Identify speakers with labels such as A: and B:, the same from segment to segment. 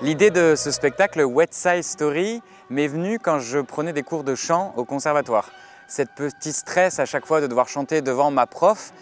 A: L'idée de ce spectacle West Side Story m'est venue quand je prenais des cours de chant au conservatoire. Cette petit stress à chaque fois de devoir chanter devant ma prof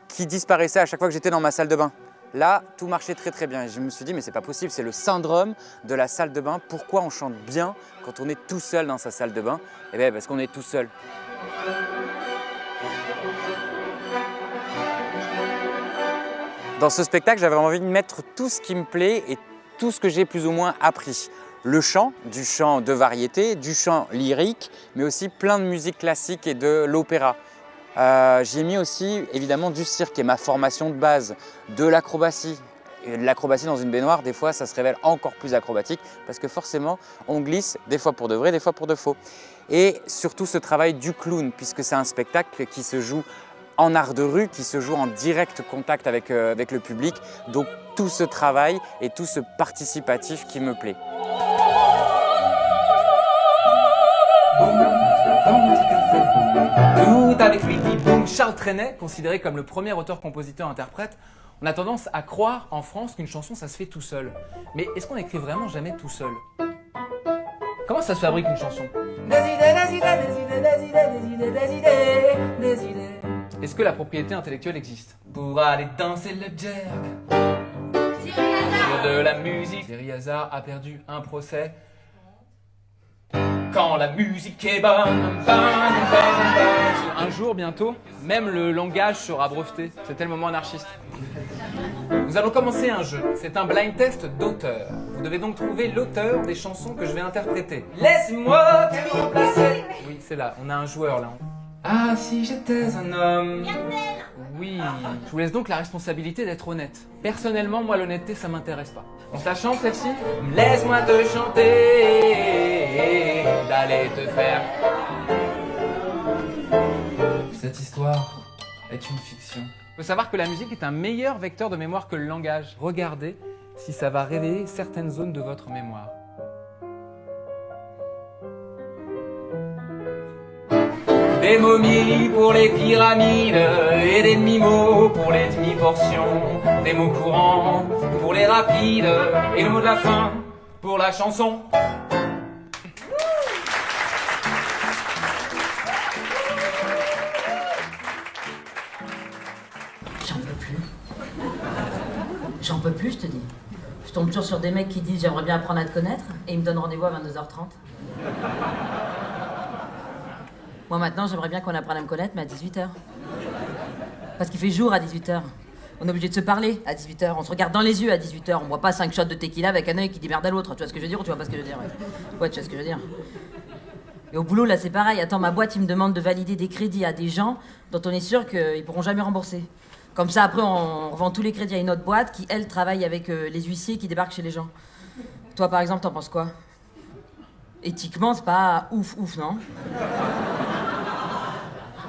A: qui disparaissait à chaque fois que j'étais dans ma salle de bain. Là, tout marchait très bien et je me suis dit mais c'est pas possible, c'est le syndrome de la salle de bain. Pourquoi on chante bien quand on est tout seul dans sa salle de bain? Eh bien parce qu'on est tout seul. Dans ce spectacle, j'avais envie de mettre tout ce qui me plaît et tout ce que j'ai plus ou moins appris. Le chant, du chant de variété, du chant lyrique, mais aussi plein de musique classique et de l'opéra. J'y ai mis aussi évidemment du cirque et ma formation de base, de l'acrobatie. Et de l'acrobatie dans une baignoire, des fois, ça se révèle encore plus acrobatique parce que forcément, on glisse des fois pour de vrai, des fois pour de faux. Et surtout ce travail du clown, puisque c'est un spectacle qui se joue en art de rue, qui se joue en direct contact avec le public. Donc tout ce travail et tout ce participatif qui me plaît.
B: Tout avec lui dit boum. Charles Trenet, considéré comme le premier auteur-compositeur-interprète, on a tendance à croire en France qu'une chanson ça se fait tout seul. Mais est-ce qu'on écrit vraiment jamais tout seul? Comment ça se fabrique une chanson? Est-ce que la propriété intellectuelle existe? Pour aller danser le jerk sur de la musique, Thierry Hazard a perdu un procès. Quand la musique est bonne, un jour bientôt, même le langage sera breveté. C'est le moment anarchiste. Nous allons commencer un jeu. C'est un blind test d'auteur. Vous devez donc trouver l'auteur des chansons que je vais interpréter. Laisse-moi te remplacer. Oui, c'est là. On a un joueur là. Ah, si j'étais un homme. Oui, je vous laisse donc la responsabilité d'être honnête. Personnellement, moi, l'honnêteté, ça m'intéresse pas. On se la chante, celle-ci? Laisse-moi te chanter, d'aller te faire. Cette histoire est une fiction. Il faut savoir que la musique est un meilleur vecteur de mémoire que le langage. Regardez si ça va réveiller certaines zones de votre mémoire. Des momies pour les pyramides et des demi-mots pour les demi-portions. Des mots courants pour les rapides et le mot de la fin pour la chanson.
C: J'en peux plus. J'en peux plus, je te dis. Je tombe toujours sur des mecs qui disent j'aimerais bien apprendre à te connaître et ils me donnent rendez-vous à 22h30. Moi maintenant, j'aimerais bien qu'on apprenne à me connaître, mais à 18h. Parce qu'il fait jour à 18h. On est obligé de se parler à 18h. On se regarde dans les yeux à 18h. On boit pas 5 shots de tequila avec un œil qui dit merde à l'autre. Tu vois ce que je veux dire ou tu vois pas ce que je veux dire? Ouais, tu vois ce que je veux dire. Et au boulot, là, c'est pareil. Attends, ma boîte, ils me demandent de valider des crédits à des gens dont on est sûr qu'ils pourront jamais rembourser. Comme ça, après, on revend tous les crédits à une autre boîte qui, elle, travaille avec les huissiers qui débarquent chez les gens. Toi, par exemple, t'en penses quoi? Éthiquement, c'est pas ouf, non?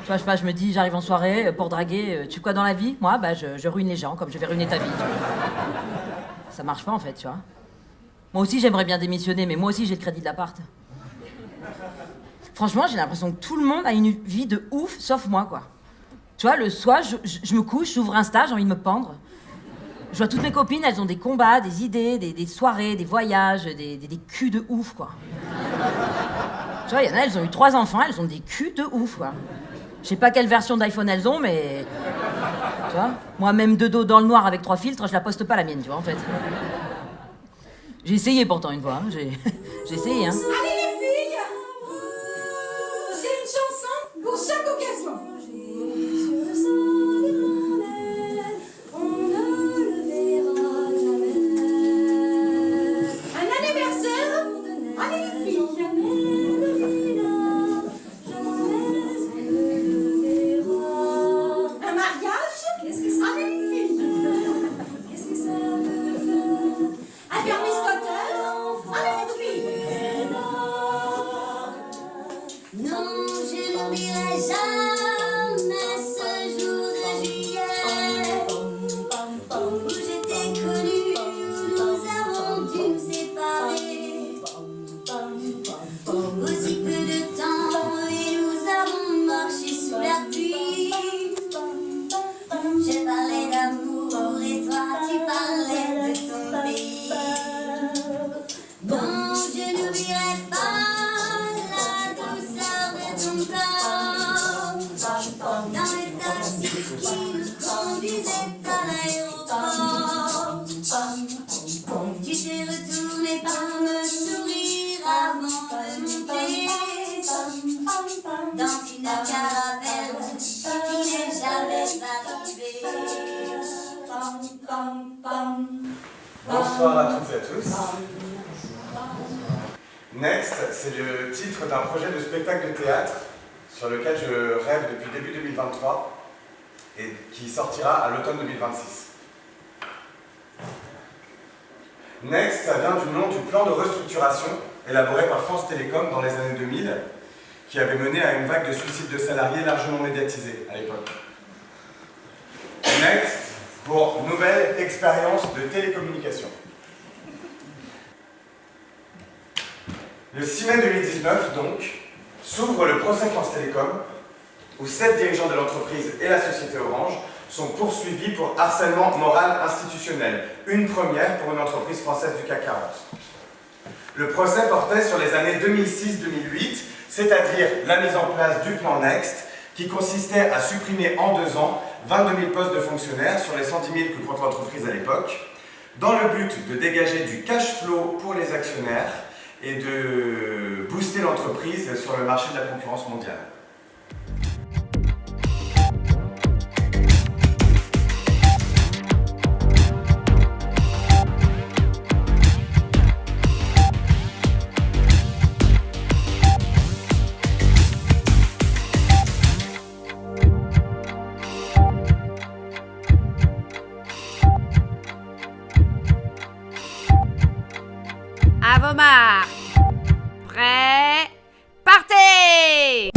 C: Tu vois, je sais pas, je me dis, j'arrive en soirée pour draguer. Tu sais quoi dans la vie? Moi, bah, je ruine les gens comme je vais ruiner ta vie. Ça marche pas, en fait, tu vois. Moi aussi, j'aimerais bien démissionner, mais moi aussi, j'ai le crédit de l'appart. Franchement, j'ai l'impression que tout le monde a une vie de ouf, sauf moi, quoi. Tu vois, le soir, je me couche, j'ouvre Insta, j'ai envie de me pendre. Je vois toutes mes copines, elles ont des combats, des idées, des soirées, des voyages, des culs de ouf, quoi. Tu vois, il y en a, elles ont eu 3 enfants, elles ont des culs de ouf, quoi. Je sais pas quelle version d'iPhone elles ont, mais... Tu vois, moi, même de dos dans le noir avec 3 filtres, je la poste pas la mienne, tu vois, en fait. J'ai essayé pourtant une fois, hein. J'ai essayé, hein.
D: Allez les filles, j'ai une chanson pour chaque occasion. Un anniversaire, allez les filles. Un mariage, allez les filles. Un permis scooter, allez les filles. dans les taxis qui nous conduisaient à l'aéroport. Tu t'es retourné par me sourire avant de monter dans une caravelle qui n'est jamais arrivée.
E: Bonsoir à toutes et à tous. Next, c'est le titre d'un projet de spectacle de théâtre sur lequel je rêve depuis début 2023 et qui sortira à l'automne 2026. Next, ça vient du nom du plan de restructuration élaboré par France Télécom dans les années 2000 qui avait mené à une vague de suicides de salariés largement médiatisés à l'époque. Next, pour nouvelle expérience de télécommunication. Le 6 mai 2019, donc, s'ouvre le procès France Télécom, où 7 dirigeants de l'entreprise et la société Orange sont poursuivis pour harcèlement moral institutionnel, une première pour une entreprise française du CAC 40. Le procès portait sur les années 2006-2008, c'est-à-dire la mise en place du plan Next, qui consistait à supprimer en 2 ans 22 000 postes de fonctionnaires sur les 110 000 que compte l'entreprise à l'époque, dans le but de dégager du cash flow pour les actionnaires et de booster l'entreprise sur le marché de la concurrence mondiale.
F: À vos marques. Prêt. Partez.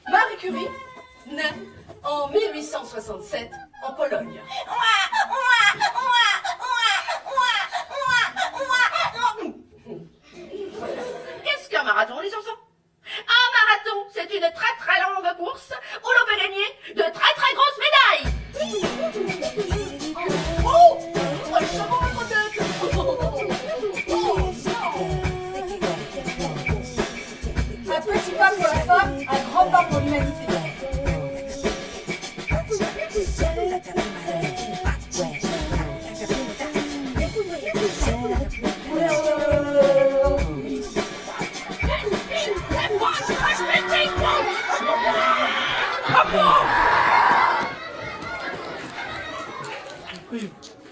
G: Marie Curie, née en 1867 en Pologne. Qu'est-ce qu'un marathon, les enfants? Un marathon, c'est une très très longue course où l'on peut gagner de très très grosses médailles. Oh, le chameau à tête. Un petit pas pour la femme, un grand pas pour l'humanité.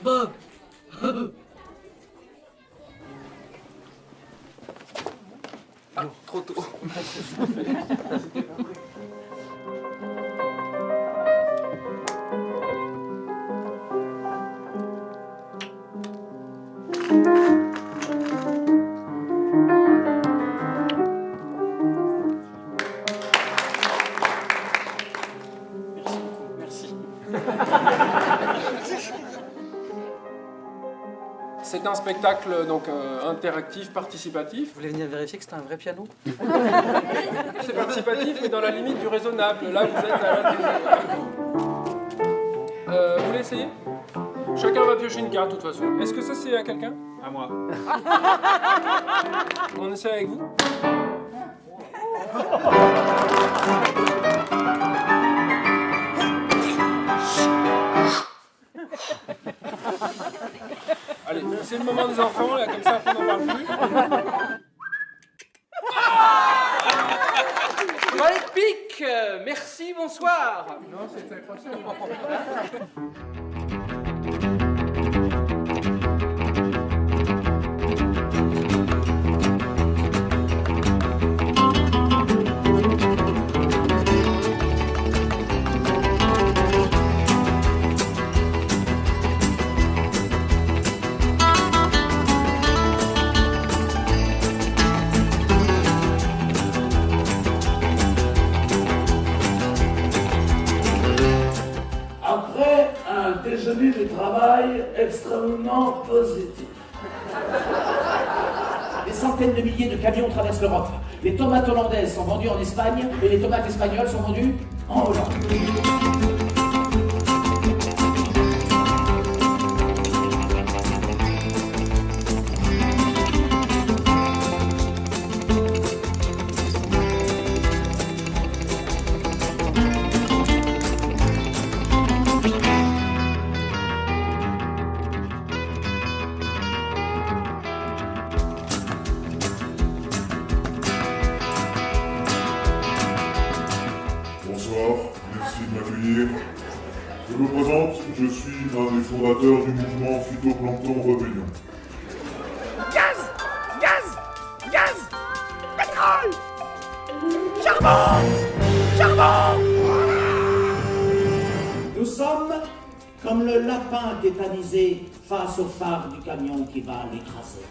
H: Bob.
B: Ah, trop tôt.
H: C'est un spectacle donc interactif, participatif.
I: Vous voulez venir vérifier que c'était un vrai piano?
H: C'est participatif, mais dans la limite du raisonnable. Là, vous êtes à la... vous voulez essayer? Chacun va piocher une carte, de toute façon. Est-ce que ça, c'est à quelqu'un? À moi. On essaie avec vous? Allez, c'est le moment des enfants, là, comme ça, après, on n'en parle plus.
B: Allez, pique. Merci, bonsoir.
H: Non, c'est incroyable.
J: déjeuner du travail extrêmement positif.
K: Des centaines de milliers de camions traversent l'Europe. Les tomates hollandaises sont vendues en Espagne et les tomates espagnoles sont vendues en Hollande.
L: présente, je suis un des fondateurs du mouvement Phytoplancton Rébellion.
G: Gaz! Gaz! Gaz! Pétrole! Charbon! Charbon!
K: Nous sommes comme le lapin tétanisé face au phare du camion qui va l'écraser.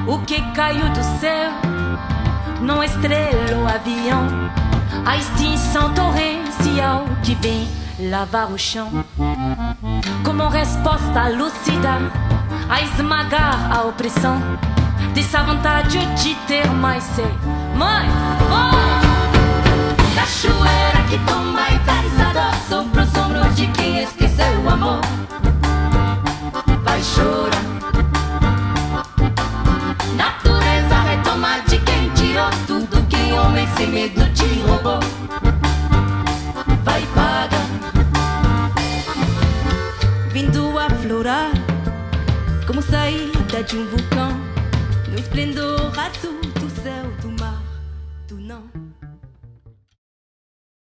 M: O que caiu do céu não estrela o avião, a extinção torrencial que vem lavar o chão. Como resposta lúcida a esmagar a opressão dessa vontade de ter mais ser. Mãe, cachoeira que tomba e traz a dor sobre o sombro de quem esqueceu o amor. Vai chorar. Natureza retoma de quem tirou tudo que homem sem medo te roubou. Vai pagar. Vindo aflorar como saída de vulcão, no esplendor azul do céu, do mar, do não.